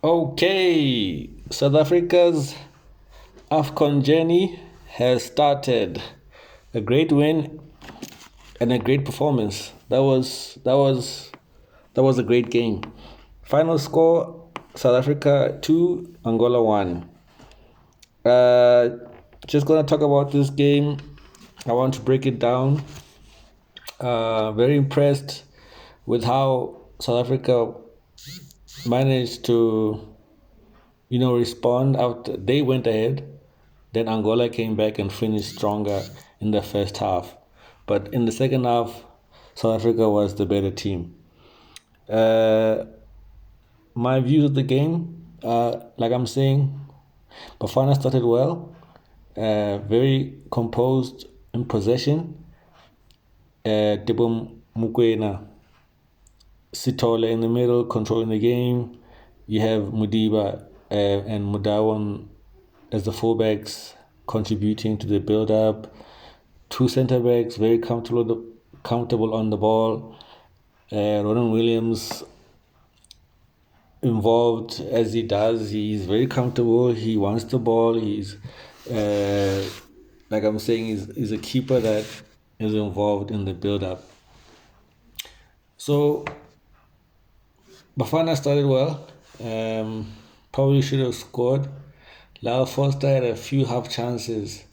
Okay, South Africa's AFCON journey has started. A great win and a great performance. That was a great game. Final score: South Africa 2, Angola 1. Uh, just gonna talk about this game. I want to break it down. Very impressed with how South Africa managed to respond out. They went ahead. Then Angola came back and finished stronger in the first half. But in the second half, South Africa was the better team. Uh, my views of the game, like I'm saying, Bafana started well, very composed in possession. Tebo Mukwena, Sitole in the middle, controlling the game. You have Mudiba and Mudawan as the fullbacks, contributing to the build-up. Two centre backs, very comfortable on the ball. Ronan Williams involved as he does. He's very comfortable. He wants the ball. He's like I'm saying, he's a keeper that is involved in the build-up. So Bafana started well. Probably should have scored. Lyle Foster had a few half chances,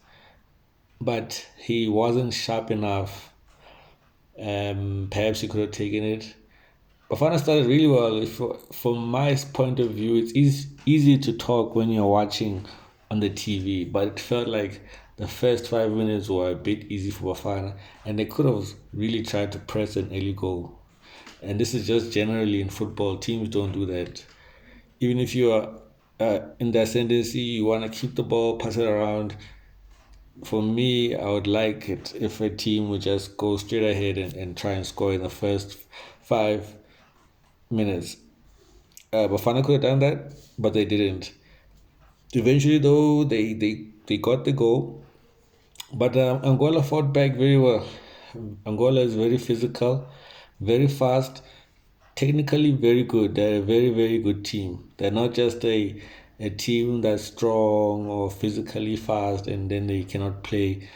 but he wasn't sharp enough. Perhaps he could have taken it. Bafana started really well. From my point of view, it's easy to talk when you're watching on the TV, but it felt like the first 5 minutes were a bit easy for Bafana, and they could have really tried to press an early goal. And this is just generally in football. Teams don't do that. Even if you are in the ascendancy, you want to keep the ball, pass it around. For me, I would like it if a team would just go straight ahead and try and score in the first 5 minutes. Bafana could have done that, but they didn't. Eventually, though, they got the goal, but Angola fought back very well. Angola is very physical, very fast, technically very good. They're a very, very good team. They're not just a team that's strong or physically fast and then they cannot play.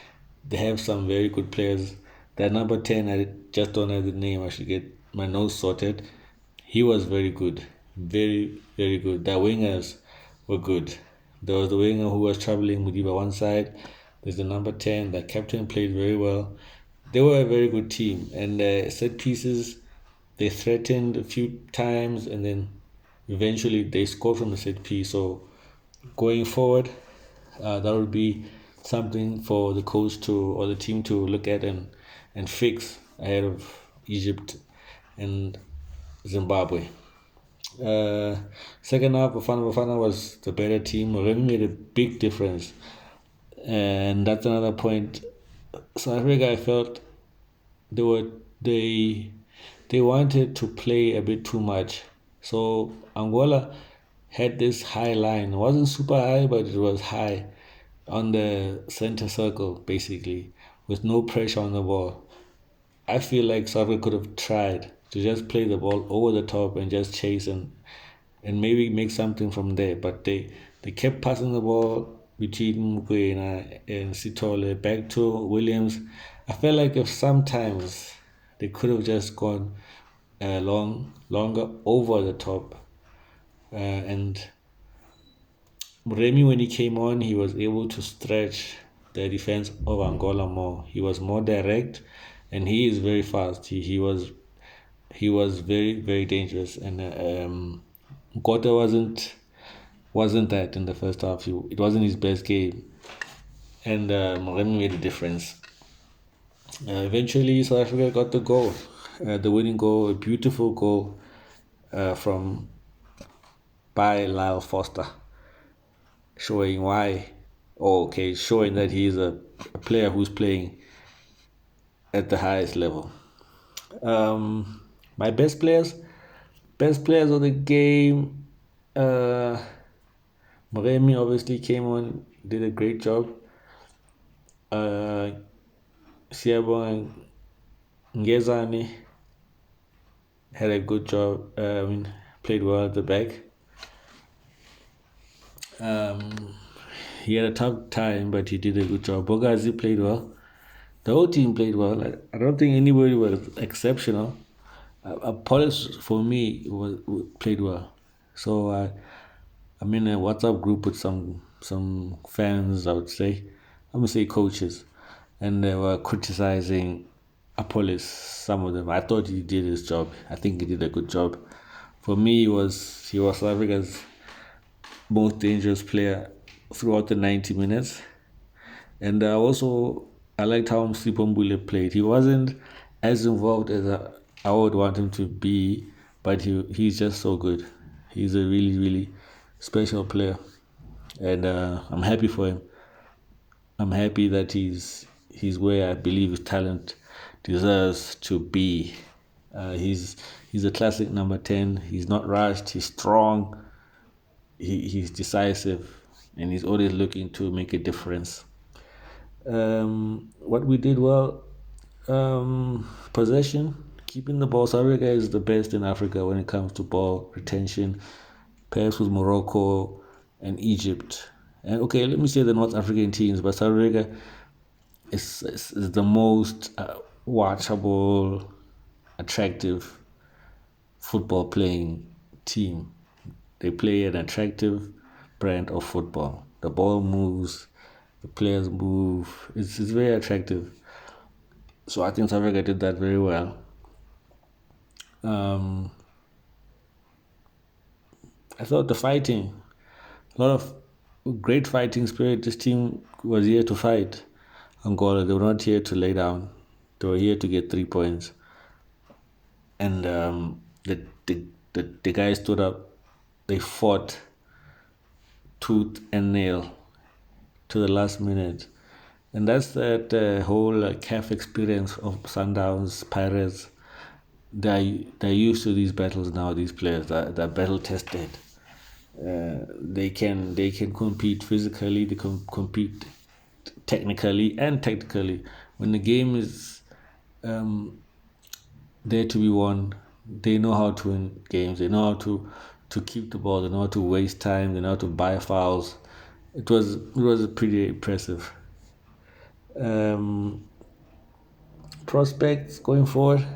They have some very good players. That number 10, I just don't have the name. I should get my nose sorted. He was very good. Very, very good. The wingers were good. There was the winger who was traveling Mudiba one side. There's the number 10. The captain played very well. They were a very good team. And set pieces, they threatened a few times and then eventually they scored from the set piece. So going forward, that would be something for the coach to or the team to look at and fix ahead of Egypt and Zimbabwe. Uh, Second half, Bafana was the better team. Remy made a big difference, and that's another point. South Africa, I felt they were they they wanted to play a bit too much. So Angola had this high line. It wasn't super high, but it was high on the center circle, basically, with no pressure on the ball. I feel like South Africa could have tried to just play the ball over the top and just chase and maybe make something from there. But they kept passing the ball between Mukwena and Sitole back to Williams. I felt like if sometimes they could have just gone longer over the top. And Remy, when he came on, he was able to stretch the defense of Angola more. He was more direct, and he is very fast. He was very very dangerous, and Gota wasn't that in the first half. It wasn't his best game, and Remy made a difference. Eventually, South Africa got the goal, the winning goal, a beautiful goal from by Lyle Foster, showing why. Oh, okay, showing that he's a player who's playing at the highest level. My best players of the game. Moremi obviously came on, did a great job. Uh, Siabo Ngezani had a good job. Played well at the back. Um, he had a tough time, but he did a good job. Bogazi played well. The whole team played well. I don't think anybody was exceptional. Polish for me played well. So I'm in a WhatsApp group with some fans. I would say, I'm gonna say coaches, and they were criticizing Apollos. Some of them. I thought he did his job. I think he did a good job. For me, he was South Africa's most dangerous player throughout the 90 minutes. And also, I liked how Msipombule played. He wasn't as involved as I would want him to be, but he's just so good. He's a really, really special player. And I'm happy for him. I'm happy that he's where I believe his talent deserves to be. He's a classic number 10. He's not rushed. He's strong. He's decisive, and he's always looking to make a difference. What we did well, possession, keeping the ball. South Africa is the best in Africa when it comes to ball retention, perhaps with Morocco and Egypt. And okay, let me say the North African teams, but South Africa is the most watchable, attractive football playing team. They play an attractive brand of football. The ball moves, the players move. It's very attractive. So I think South Africa did that very well. Um, I thought the fighting, a lot of great fighting spirit. This team was here to fight. Angola, they were not here to lay down. They were here to get 3 points. And the guys stood up. They fought tooth and nail to the last minute. And that's that whole CAF experience of Sundowns, Pirates. They're used to these battles now. These players, they're battle tested. They can compete physically. They can compete technically and tactically. When the game is there to be won, they know how to win games. They know how to keep the ball. They know how to waste time. They know how to buy fouls. It was pretty impressive. Um, Prospects going forward.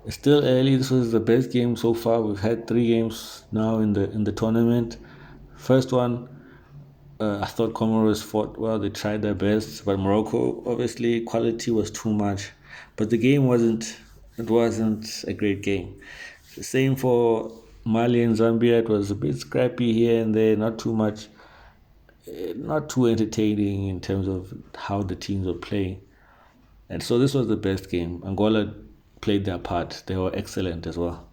It's still early. This was the best game so far. We've had 3 games now in the tournament. First one, I thought Comoros fought well. They tried their best, but Morocco obviously quality was too much. But the game wasn't. It wasn't a great game. The same for Mali and Zambia. It was a bit scrappy here and there. Not too much. Not too entertaining in terms of how the teams were playing. And so this was the best game. Angola played their part. They were excellent as well.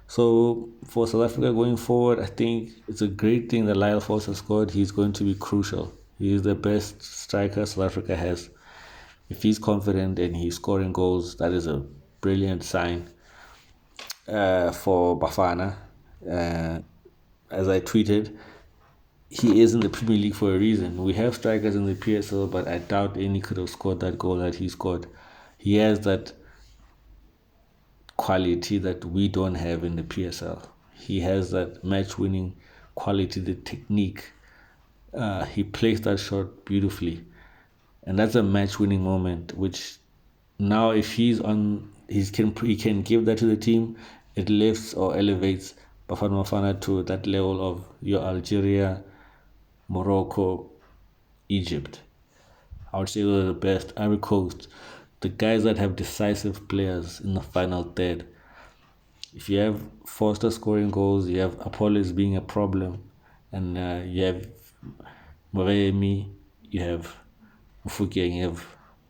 So for South Africa going forward, I think it's a great thing that Lyle Foster scored. He's going to be crucial. He is the best striker South Africa has. If he's confident and he's scoring goals, that is a brilliant sign for Bafana. Uh, as I tweeted, he is in the Premier League for a reason. We have strikers in the PSL, but I doubt any could have scored that goal that he scored. He has that quality that we don't have in the PSL. He has that match-winning quality, the technique. He plays that shot beautifully, and that's a match-winning moment. Which now, if he's on, he can give that to the team. It lifts or elevates Bafana Bafana to that level of your Algeria, Morocco, Egypt. I would say those are the best. Ivory Coast, the guys that have decisive players in the final third. If you have Foster scoring goals, you have Apollos being a problem, and you have Moremi, you have Mufukeng, you have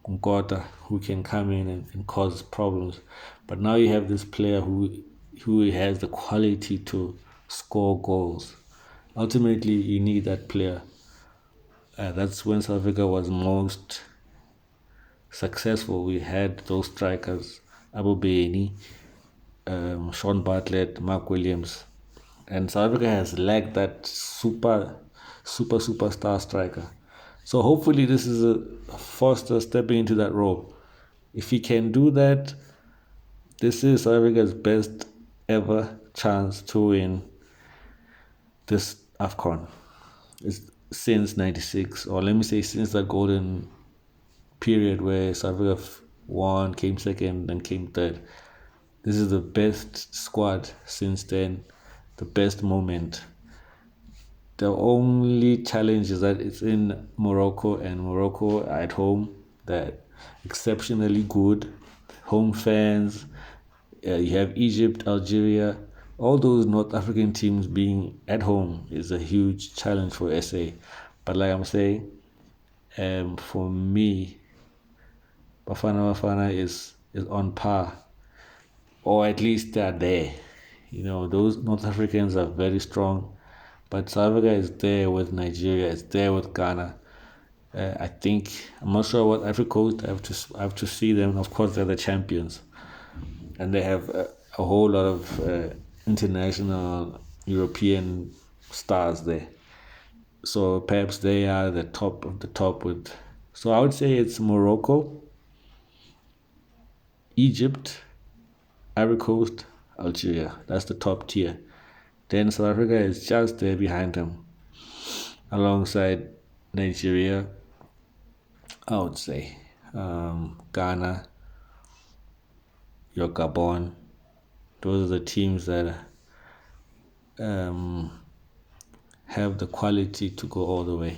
Nkota who can come in and cause problems. But now you have this player who has the quality to score goals. Ultimately, you need that player. That's when South Africa was most successful. We had those strikers, Abu Baini, Sean Bartlett, Mark Williams, and South Africa has lacked that superstar striker. So hopefully this is a Foster stepping into that role. If he can do that, this is South Africa's best ever chance to win this AFCON. since '96, or let me say since that golden period where South Africa won, came second, then came third. This is the best squad since then, the best moment. The only challenge is that it's in Morocco, and Morocco are at home. They're exceptionally good. Home fans. You have Egypt, Algeria. All those North African teams being at home is a huge challenge for SA. But like I'm saying, for me, Bafana is on par, or at least they're there. Those North Africans are very strong, but South Africa is there with Nigeria, it's there with Ghana. I think I'm not sure what Africa Coast. I have to see them. Of course, they're the champions, and they have a whole lot of international European stars there. So perhaps they are the top of the top with. So I would say it's Morocco, Egypt, Ivory Coast, Algeria. That's the top tier. Then South Africa is just there behind them, alongside Nigeria, I would say. Ghana, your Gabon. Those are the teams that um, have the quality to go all the way.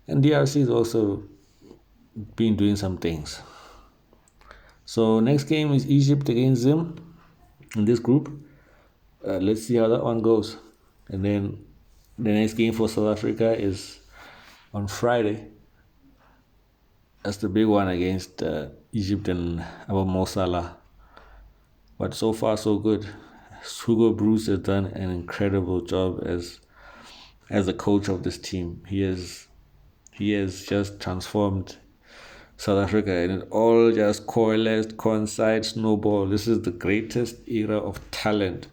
And DRC is also been doing some things. So next game is Egypt against Zim in this group. Let's see how that one goes. And then the next game for South Africa is on Friday. That's the big one against Egypt and Abu Mo Salah. But so far so good. Hugo Bruce has done an incredible job as the coach of this team. He has just transformed South Africa, and it all just coalesced, coincide, snowball. This is the greatest era of talent.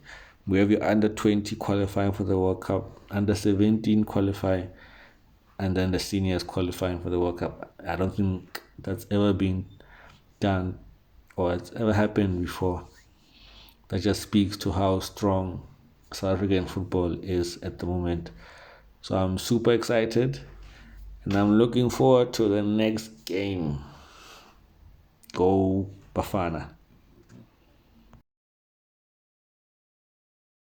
We have your under 20 qualifying for the World Cup, under 17 qualifying, and then the seniors qualifying for the World Cup. I don't think that's ever been done or it's ever happened before. That just speaks to how strong South African football is at the moment. So I'm super excited, and I'm looking forward to the next game. Go Bafana.